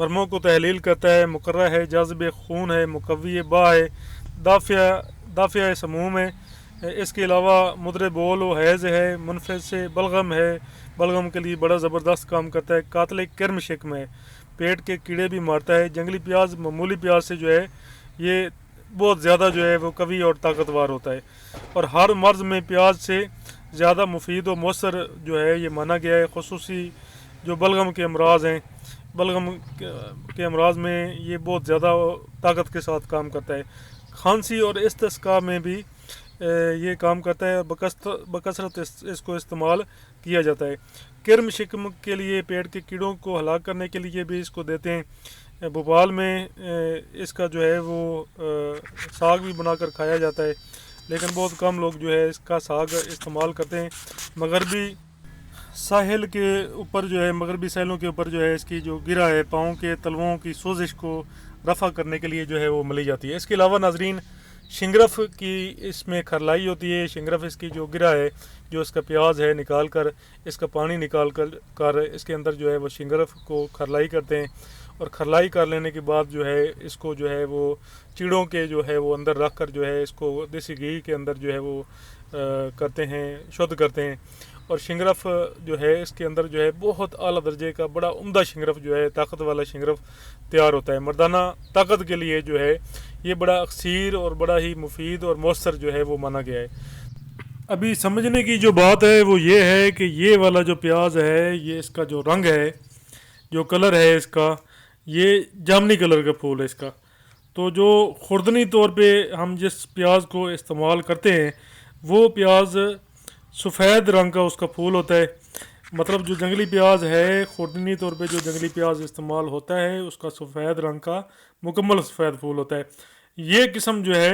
ورموں کو تحلیل کرتا ہے، مقرہ ہے، جاذب خون ہے، مقوی با ہے، دافع سموم ہے۔ اس کے علاوہ مدر بول و حیض ہے، منفذ سے بلغم ہے، بلغم کے لیے بڑا زبردست کام کرتا ہے، قاتل کرم شکم ہے، پیٹ کے کیڑے بھی مارتا ہے۔ جنگلی پیاز معمولی پیاز سے جو ہے یہ بہت زیادہ جو ہے وہ قوی اور طاقتور ہوتا ہے، اور ہر مرض میں پیاز سے زیادہ مفید و مؤثر جو ہے یہ مانا گیا ہے، خصوصی جو بلغم کے امراض ہیں، بلغم کے امراض میں یہ بہت زیادہ طاقت کے ساتھ کام کرتا ہے۔ کھانسی اور استسقاء میں بھی یہ کام کرتا ہے، بکثرت اس کو استعمال کیا جاتا ہے۔ کرم شکم کے لیے پیٹ کے کیڑوں کو ہلاک کرنے کے لیے بھی اس کو دیتے ہیں۔ بھوپال میں اس کا جو ہے وہ ساگ بھی بنا کر کھایا جاتا ہے، لیکن بہت کم لوگ جو ہے اس کا ساگ استعمال کرتے ہیں۔ مغربی ساحل کے اوپر جو ہے، مغربی ساحلوں کے اوپر جو ہے اس کی جو گرہ ہے، پاؤں کے تلوؤں کی سوزش کو رفع کرنے کے لیے جو ہے وہ ملی جاتی ہے۔ اس کے علاوہ ناظرین شنگرف کی اس میں کھرلائی ہوتی ہے۔ شنگرف اس کی جو گرہ ہے، جو اس کا پیاز ہے، نکال کر اس کا پانی نکال کر اس کے اندر جو ہے وہ شنگرف کو کھرلائی کرتے ہیں، اور کھرلائی کر لینے کے بعد جو ہے اس کو جو ہے وہ چیڑوں کے جو ہے وہ اندر رکھ کر جو ہے اس کو دیسی گھی کے اندر جو ہے وہ کرتے ہیں، شدھ کرتے ہیں، اور شنگرف جو ہے اس کے اندر جو ہے بہت اعلیٰ درجے کا بڑا عمدہ شنگرف جو ہے، طاقت والا شنگرف تیار ہوتا ہے۔ مردانہ طاقت کے لیے جو ہے یہ بڑا اکثیر اور بڑا ہی مفید اور مؤثر جو ہے وہ مانا گیا ہے۔ ابھی سمجھنے کی جو بات ہے وہ یہ ہے کہ یہ والا جو پیاز ہے، یہ اس کا جو رنگ ہے، جو کلر ہے اس کا، یہ جامنی کلر کا پھول ہے اس کا۔ تو جو خوردنی طور پہ ہم جس پیاز کو استعمال کرتے ہیں وہ پیاز سفید رنگ کا اس کا پھول ہوتا ہے۔ مطلب جو جنگلی پیاز ہے، خوردنی طور پہ جو جنگلی پیاز استعمال ہوتا ہے اس کا سفید رنگ کا مکمل سفید پھول ہوتا ہے۔ یہ قسم جو ہے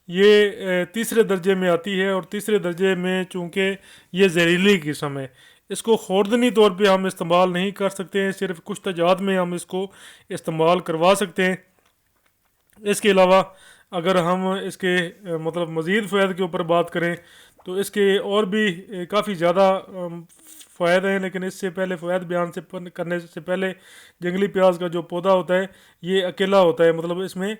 یہ تیسرے درجے میں آتی ہے، اور تیسرے درجے میں چونکہ یہ زہریلی قسم ہے، اس کو خوردنی طور پہ ہم استعمال نہیں کر سکتے ہیں، صرف کچھ تجارت میں ہم اس کو استعمال کروا سکتے ہیں۔ اس کے علاوہ اگر ہم اس کے مطلب مزید فوائد کے اوپر بات کریں تو اس کے اور بھی کافی زیادہ فوائد ہیں، لیکن اس سے پہلے فوائد بیان سے کرنے سے پہلے جنگلی پیاز کا جو پودا ہوتا ہے یہ اکیلا ہوتا ہے، مطلب اس میں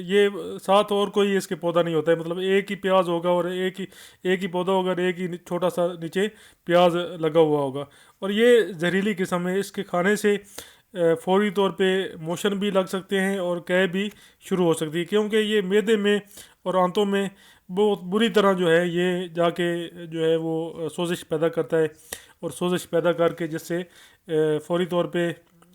یہ ساتھ اور کوئی اس کے پودا نہیں ہوتا ہے، مطلب ایک ہی پیاز ہوگا اور ایک ہی پودا ہوگا، اور ایک ہی چھوٹا سا نیچے پیاز لگا ہوا ہوگا، اور یہ زہریلی قسم ہے۔ اس کے کھانے سے فوری طور پہ موشن بھی لگ سکتے ہیں اور قے بھی شروع ہو سکتی ہے، کیونکہ یہ معدے میں اور آنتوں میں بہت بری طرح جو ہے یہ جا کے جو ہے وہ سوزش پیدا کرتا ہے، اور سوزش پیدا کر کے جس سے فوری طور پہ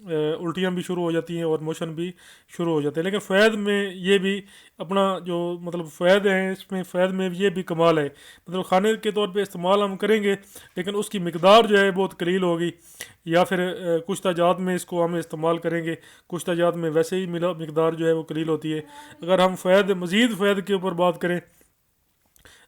الٹیاں بھی شروع ہو جاتی ہیں اور موشن بھی شروع ہو جاتے ہیں۔ لیکن فوائد میں یہ بھی اپنا جو مطلب فوائد ہیں، اس میں فوائد میں یہ بھی کمال ہے، مطلب کھانے کے طور پہ استعمال ہم کریں گے لیکن اس کی مقدار جو ہے بہت قلیل ہوگی، یا پھر کچھ تجارت میں اس کو ہم استعمال کریں گے، کچھ تجارت میں ویسے ہی مقدار جو ہے وہ قلیل ہوتی ہے۔ اگر ہم مزید فوائد کے اوپر بات کریں،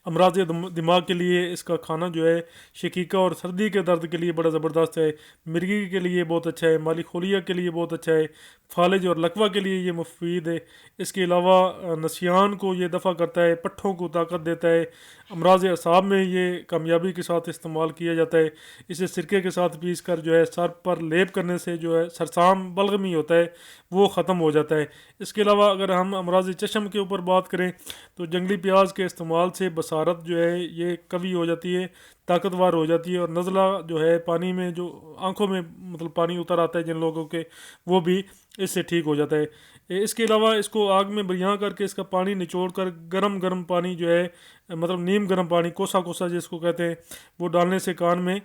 امراض دماغ کے لیے اس کا کھانا جو ہے شقیقہ اور سردی کے درد کے لیے بڑا زبردست ہے، مرگی کے لیے بہت اچھا ہے، مالی خلیہ کے لیے بہت اچھا ہے، فالج اور لکوہ کے لیے یہ مفید ہے۔ اس کے علاوہ نسیان کو یہ دفع کرتا ہے، پٹھوں کو طاقت دیتا ہے، امراض اعصاب میں یہ کامیابی کے ساتھ استعمال کیا جاتا ہے۔ اسے سرکے کے ساتھ پیس کر جو ہے سر پر لیپ کرنے سے جو ہے سرسام بلغمی ہوتا ہے وہ ختم ہو جاتا ہے۔ اس کے علاوہ اگر ہم امراض چشم کے اوپر بات کریں تو جنگلی پیاز کے استعمال سے بصارت جو ہے یہ قوی ہو جاتی ہے، طاقتور ہو جاتی ہے، اور نزلہ جو ہے پانی میں جو آنکھوں میں مطلب پانی اتر آتا ہے جن لوگوں کے، وہ بھی اس سے ٹھیک ہو جاتا ہے۔ اس کے علاوہ اس کو آگ میں بریاں کر کے اس کا پانی نچوڑ کر گرم پانی جو ہے مطلب نیم گرم پانی، کوسا جس کو کہتے ہیں، وہ ڈالنے سے کان میں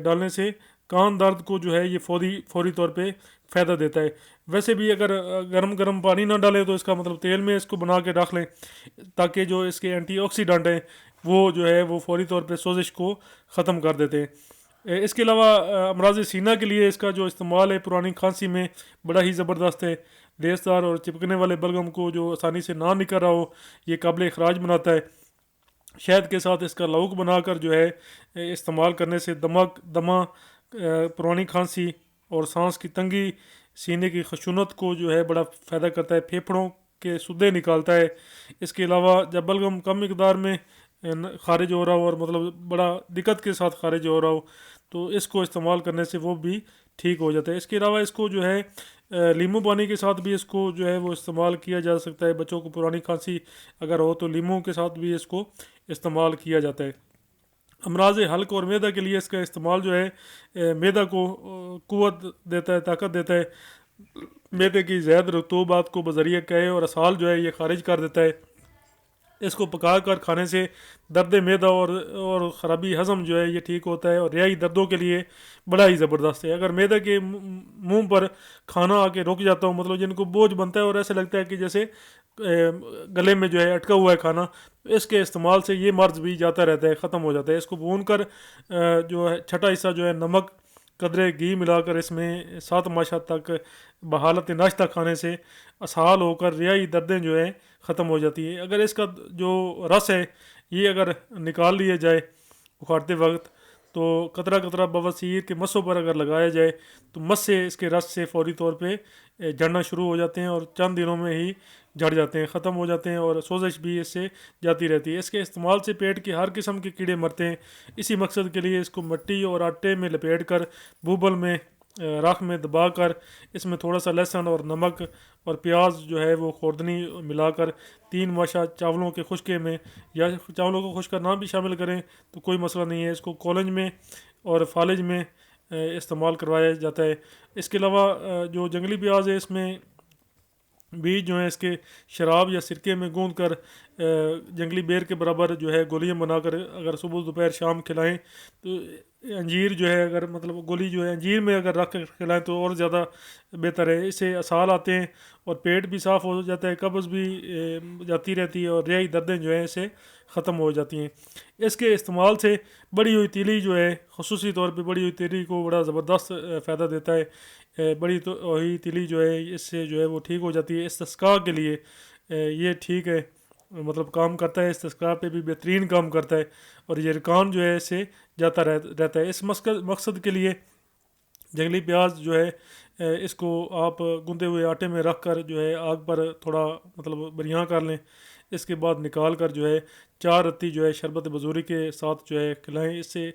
ڈالنے سے کان درد کو جو ہے یہ فوری طور پہ فائدہ دیتا ہے۔ ویسے بھی اگر گرم پانی نہ ڈالیں تو اس کا مطلب تیل میں اس کو بنا کے رکھ لیں، تاکہ جو اس کے اینٹی آکسیڈنٹ ہیں وہ جو ہے وہ فوری طور پہ سوزش کو ختم کر دیتے ہیں۔ اس کے علاوہ امراض سینہ کے لیے اس کا جو استعمال ہے پرانی کھانسی میں بڑا ہی زبردست ہے۔ ریزدار اور چپکنے والے بلغم کو جو آسانی سے نہ نکل رہا ہو یہ قابل اخراج بناتا ہے۔ شہد کے ساتھ اس کا لوک بنا کر جو ہے استعمال کرنے سے دمہ، پرانی کھانسی اور سانس کی تنگی، سینے کی خشونت کو جو ہے بڑا فائدہ کرتا ہے، پھیپھڑوں کے سدے نکالتا ہے۔ اس کے علاوہ جب بلغم کم مقدار میں خارج ہو رہا ہو اور مطلب بڑا دقت کے ساتھ خارج ہو رہا ہو تو اس کو استعمال کرنے سے وہ بھی ٹھیک ہو جاتا ہے۔ اس کے علاوہ اس کو جو ہے لیمو پانی کے ساتھ بھی اس کو جو ہے وہ استعمال کیا جا سکتا ہے۔ بچوں کو پرانی کھانسی اگر ہو تو لیمو کے ساتھ بھی اس کو استعمال کیا جاتا ہے۔ امراض حلق اور معدہ کے لیے اس کا استعمال جو ہے معدہ کو قوت دیتا ہے، طاقت دیتا ہے، معدے کی زائد رطوبات کو بذریعہ قے اور اسہال جو ہے یہ خارج کر دیتا ہے۔ اس کو پکا کر کھانے سے درد معدہ اور خرابی ہضم جو ہے یہ ٹھیک ہوتا ہے، اور ریائی دردوں کے لیے بڑا ہی زبردست ہے۔ اگر معدہ کے منہ پر کھانا آ کے رک جاتا ہوں، مطلب جن کو بوجھ بنتا ہے اور ایسے لگتا ہے کہ جیسے گلے میں جو ہے اٹکا ہوا ہے کھانا، اس کے استعمال سے یہ مرض بھی جاتا رہتا ہے، ختم ہو جاتا ہے۔ اس کو بھون کر جو ہے چھٹا حصہ جو ہے نمک قدرے گھی ملا کر اس میں 7 ماشا تک بحالت ناشتہ کھانے سے اسہال ہو کر ریائی دردیں جو ہے ختم ہو جاتی ہیں۔ اگر اس کا جو رس ہے یہ اگر نکال لیا جائے اکھاڑتے وقت، تو قطرہ قطرہ بواسیر کے مسوں پر اگر لگایا جائے تو مس سے اس کے رس سے فوری طور پہ جڑنا شروع ہو جاتے ہیں، اور چند دنوں میں ہی جھڑ جاتے ہیں، ختم ہو جاتے ہیں، اور سوزش بھی اس سے جاتی رہتی ہے۔ اس کے استعمال سے پیٹ کے ہر قسم کے کیڑے مرتے ہیں۔ اسی مقصد کے لیے اس کو مٹی اور آٹے میں لپیٹ کر بوبل میں راکھ میں دبا کر اس میں تھوڑا سا لہسن اور نمک اور پیاز جو ہے وہ خوردنی ملا کر 3 ماشا چاولوں کے خشکے میں، یا چاولوں کو خشکا نہ بھی شامل کریں تو کوئی مسئلہ نہیں ہے، اس کو کولنج میں اور فالج میں استعمال کروایا جاتا ہے۔ اس کے علاوہ جو جنگلی پیاز ہے اس میں بیج جو ہیں اس کے شراب یا سرکے میں گوندھ کر جنگلی بیر کے برابر جو ہے گولیاں بنا کر اگر صبح دوپہر شام کھلائیں تو انجیر جو ہے اگر مطلب گولی جو ہے انجیر میں اگر رکھ کر کھلائیں تو اور زیادہ بہتر ہے۔ اس سے اسہال آتے ہیں اور پیٹ بھی صاف ہو جاتا ہے، قبض بھی جاتی رہتی ہے، اور ریائی دردیں جو ہیں اسے ختم ہو جاتی ہیں۔ اس کے استعمال سے بڑی ہوئی تیلی جو ہے، خصوصی طور پہ بڑی ہوئی تیلی کو بڑا زبردست فائدہ دیتا ہے۔ بڑی ہوئی تیلی جو ہے اس سے جو ہے وہ ٹھیک ہو جاتی ہے۔ استسقاء کے لیے یہ ٹھیک ہے، مطلب کام کرتا ہے، استسقاء پہ بھی بہترین کام کرتا ہے، اور یہ رکان جو ہے اس سے جاتا رہتا ہے۔ اس مقصد کے لیے جنگلی پیاز جو ہے اس کو آپ گندے ہوئے آٹے میں رکھ کر جو ہے آگ پر تھوڑا مطلب بریاں کر لیں، اس کے بعد نکال کر جو ہے 4 رتی جو ہے شربت بزوری کے ساتھ جو ہے کھلائیں۔ اس سے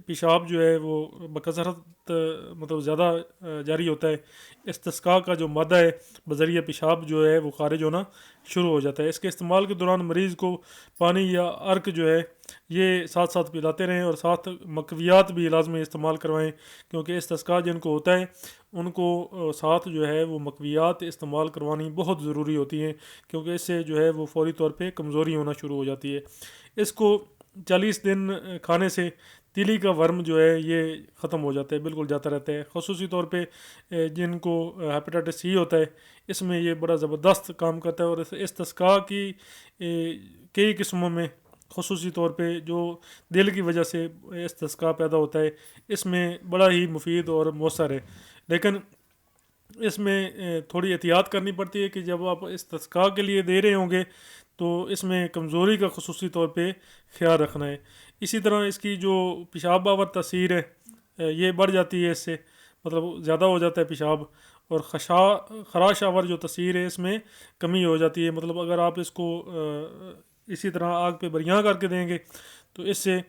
پیشاب جو ہے وہ بکثرت مطلب زیادہ جاری ہوتا ہے۔ استسقاء کا جو مادہ ہے بذریعہ پیشاب جو ہے وہ خارج ہونا شروع ہو جاتا ہے۔ اس کے استعمال کے دوران مریض کو پانی یا عرق جو ہے یہ ساتھ ساتھ پلاتے رہیں، اور ساتھ مقویات بھی لازمی استعمال کروائیں، کیونکہ استسقاء جن کو ہوتا ہے ان کو ساتھ جو ہے وہ مقویات استعمال کروانی بہت ضروری ہوتی ہیں، کیونکہ اس سے جو ہے وہ فوری طور پہ کمزوری ہونا شروع ہو جاتی ہے۔ اس کو 40 دن کھانے سے تیلی کا ورم جو ہے یہ ختم ہو جاتا ہے، بالکل جاتا رہتا ہے۔ خصوصی طور پہ جن کو ہیپیٹائٹس سی ہوتا ہے اس میں یہ بڑا زبردست کام کرتا ہے، اور استسقاء کی کئی قسموں میں خصوصی طور پہ جو دل کی وجہ سے استسقاء پیدا ہوتا ہے اس میں بڑا ہی مفید اور مؤثر ہے، لیکن اس میں تھوڑی احتیاط کرنی پڑتی ہے کہ جب آپ استسقاء کے لیے دے رہے ہوں گے تو اس میں کمزوری کا خصوصی طور پہ خیال رکھنا ہے۔ اسی طرح اس کی جو پیشاب آور تاثیر ہے یہ بڑھ جاتی ہے، اس سے مطلب زیادہ ہو جاتا ہے پیشاب، اور خراش آور جو تاثیر ہے اس میں کمی ہو جاتی ہے۔ مطلب اگر آپ اس کو اسی طرح آگ پہ بریاں کر کے دیں گے تو اس سے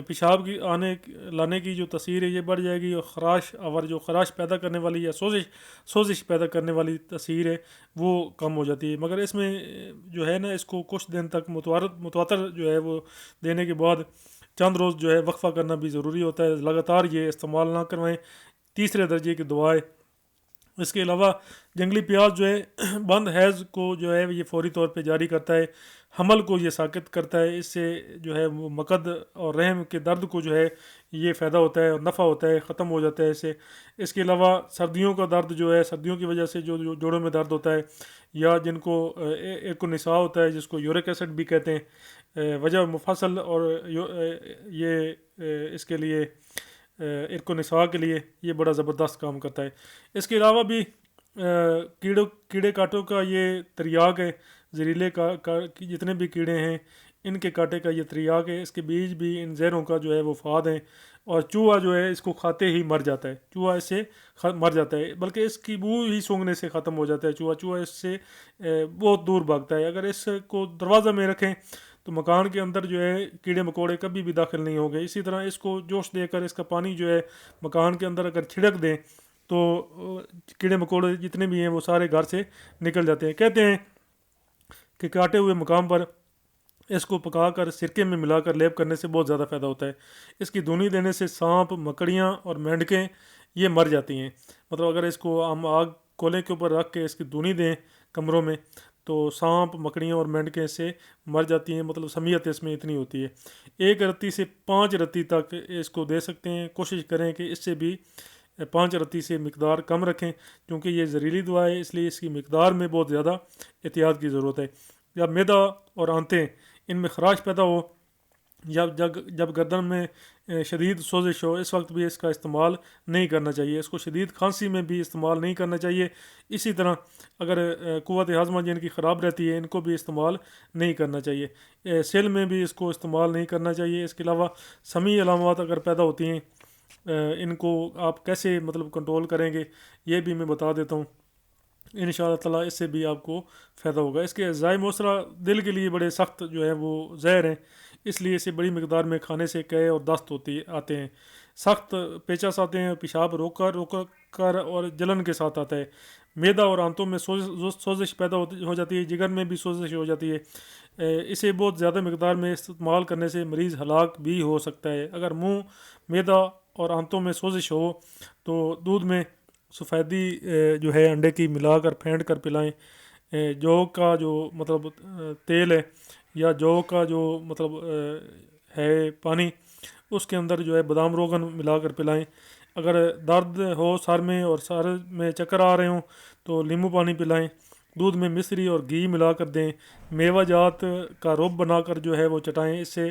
پیشاب کی لانے کی جو تاثیر ہے یہ بڑھ جائے گی، اور خراش آور جو خراش پیدا کرنے والی یا سوزش پیدا کرنے والی تاثیر ہے وہ کم ہو جاتی ہے۔ مگر اس میں جو ہے نا اس کو کچھ دن تک متواتر جو ہے وہ دینے کے بعد چند روز جو ہے وقفہ کرنا بھی ضروری ہوتا ہے، لگاتار یہ استعمال نہ کروائیں۔ 3 درجے کی دوائیں۔ اس کے علاوہ جنگلی پیاز جو ہے بند حیض کو جو ہے یہ فوری طور پہ جاری کرتا ہے، حمل کو یہ ساکت کرتا ہے، اس سے جو ہے وہ مقد اور رحم کے درد کو جو ہے یہ فائدہ ہوتا ہے اور نفع ہوتا ہے، ختم ہو جاتا ہے اس سے۔ اس کے علاوہ سردیوں کا درد جو ہے، سردیوں کی وجہ سے جو جوڑوں میں درد ہوتا ہے، یا جن کو ایک نساء ہوتا ہے جس کو یورک ایسڈ بھی کہتے ہیں، وجہ مفصل، اور یہ اس کے لیے ارق و نساء کے لیے یہ بڑا زبردست کام کرتا ہے۔ اس کے علاوہ بھی کیڑے کاٹوں کا یہ تریاق ہے، زہریلے جتنے بھی کیڑے ہیں ان کے کاٹے کا یہ تریاق ہے، اس کے بیج بھی ان زہروں کا جو ہے وہ فاد ہیں، اور چوہا جو ہے اس کو کھاتے ہی مر جاتا ہے، چوہا اس سے مر جاتا ہے، بلکہ اس کی بو ہی سونگھنے سے ختم ہو جاتا ہے چوہا اس سے بہت دور بھاگتا ہے۔ اگر اس کو دروازہ میں رکھیں تو مکان کے اندر جو ہے کیڑے مکوڑے کبھی بھی داخل نہیں ہوں گے۔ اسی طرح اس کو جوش دے کر اس کا پانی جو ہے مکان کے اندر اگر چھڑک دیں تو کیڑے مکوڑے جتنے بھی ہیں وہ سارے گھر سے نکل جاتے ہیں۔ کہتے ہیں کہ کاٹے ہوئے مقام پر اس کو پکا کر سرکے میں ملا کر لیپ کرنے سے بہت زیادہ فائدہ ہوتا ہے۔ اس کی دھنی دینے سے سانپ، مکڑیاں اور مینڈکیں یہ مر جاتی ہیں۔ مطلب اگر اس کو ہم آگ کولے کے اوپر رکھ کے اس کی دھنی دیں کمروں میں تو سانپ، مکڑیاں اور مینڈکیں سے مر جاتی ہیں۔ مطلب سمیت اس میں اتنی ہوتی ہے۔ 1 رتی سے 5 رتی تک اس کو دے سکتے ہیں۔ کوشش کریں کہ اس سے بھی 5 رتی سے مقدار کم رکھیں، کیونکہ یہ زہریلی دوا ہے، اس لیے اس کی مقدار میں بہت زیادہ احتیاط کی ضرورت ہے۔ جب معدہ اور آنتیں ان میں خراش پیدا ہو یا جب گردن میں شدید سوزش ہو، اس وقت بھی اس کا استعمال نہیں کرنا چاہیے۔ اس کو شدید کھانسی میں بھی استعمال نہیں کرنا چاہیے۔ اسی طرح اگر قوت ہاضمہ جن کی خراب رہتی ہے ان کو بھی استعمال نہیں کرنا چاہیے۔ سیل میں بھی اس کو استعمال نہیں کرنا چاہیے۔ اس کے علاوہ سمی علامات اگر پیدا ہوتی ہیں ان کو آپ کیسے مطلب کنٹرول کریں گے یہ بھی میں بتا دیتا ہوں۔ ان شاء اللہ تعالیٰ اس سے بھی آپ کو فائدہ ہوگا۔ اس کے ذائع موثرہ دل کے لیے بڑے سخت جو ہے وہ زہر ہیں، اس لیے اسے بڑی مقدار میں کھانے سے قے اور دست آتے ہیں، سخت پیچس آتے ہیں، پیشاب روک کر اور جلن کے ساتھ آتا ہے۔ معدہ اور آنتوں میں سوزش پیدا ہو جاتی ہے، جگر میں بھی سوزش ہو جاتی ہے۔ اسے بہت زیادہ مقدار میں استعمال کرنے سے مریض ہلاک بھی ہو سکتا ہے۔ اگر منہ، معدہ اور آنتوں میں سوزش ہو تو دودھ میں سفیدی جو ہے انڈے کی ملا کر پھینٹ کر پلائیں۔ جو کا جو مطلب تیل ہے یا جو کا جو مطلب ہے پانی، اس کے اندر جو ہے بادام روغن ملا کر پلائیں۔ اگر درد ہو سر میں اور سر میں چکر آ رہے ہوں تو لیمو پانی پلائیں۔ دودھ میں مصری اور گھی ملا کر دیں۔ میوہ جات کا رب بنا کر جو ہے وہ چٹائیں، اس سے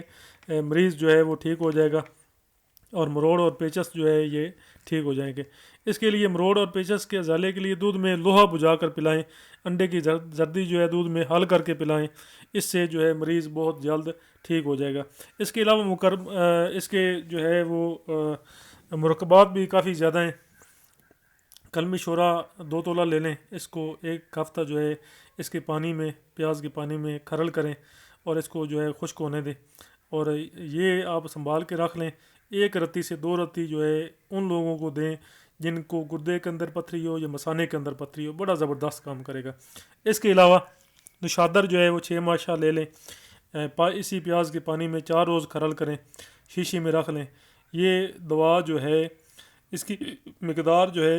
مریض جو ہے وہ ٹھیک ہو جائے گا اور مروڑ اور پیچس جو ہے یہ ٹھیک ہو جائیں گے۔ اس کے لیے مروڑ اور پیچس کے ازالے کے لیے دودھ میں لوہا بجھا کر پلائیں۔ انڈے کی زردی جو ہے دودھ میں حل کر کے پلائیں، اس سے جو ہے مریض بہت جلد ٹھیک ہو جائے گا۔ اس کے علاوہ اس کے جو ہے وہ مرکبات بھی کافی زیادہ ہیں۔ کلمی شورا 2 تولہ لے لیں، اس کو 1 ہفتہ جو ہے اس کے پانی میں، پیاز کے پانی میں کھرل کریں اور اس کو جو ہے خشک ہونے دیں، اور یہ آپ سنبھال کے رکھ لیں۔ 1 رتی سے 2 رتی جو ہے ان لوگوں کو دیں جن کو گردے کے اندر پتھری ہو یا مثانے کے اندر پتھری ہو، بڑا زبردست کام کرے گا۔ اس کے علاوہ نشادر جو ہے وہ 6 ماشا لے لیں، اسی پیاز کے پانی میں 4 روز کھرل کریں، شیشی میں رکھ لیں۔ یہ دوا جو ہے اس کی مقدار جو ہے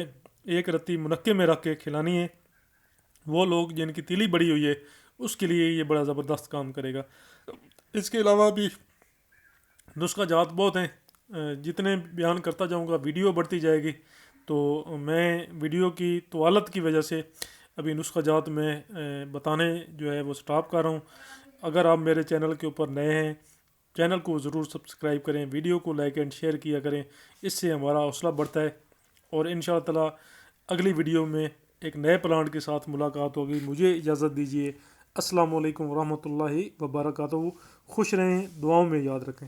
1 رتی منقے میں رکھ کے کھلانی ہے۔ وہ لوگ جن کی تیلی بڑی ہوئی ہے اس کے لیے یہ بڑا زبردست کام کرے گا۔ اس کے علاوہ بھی نسخہ جات بہت ہیں، جتنے بیان کرتا جاؤں گا ویڈیو بڑھتی جائے گی، تو میں ویڈیو کی طوالت کی وجہ سے ابھی نسخہ جات میں بتانے جو ہے وہ سٹاپ کر رہا ہوں۔ اگر آپ میرے چینل کے اوپر نئے ہیں، چینل کو ضرور سبسکرائب کریں، ویڈیو کو لائک اینڈ شیئر کیا کریں، اس سے ہمارا حوصلہ بڑھتا ہے۔ اور ان شاء اللہ تعالیٰ اگلی ویڈیو میں ایک نئے پلانٹ کے ساتھ ملاقات ہوگی۔ مجھے اجازت دیجیے۔ السلام علیکم ورحمۃ اللہ وبرکاتہ۔ خوش رہیں، دعاؤں میں یاد رکھیں۔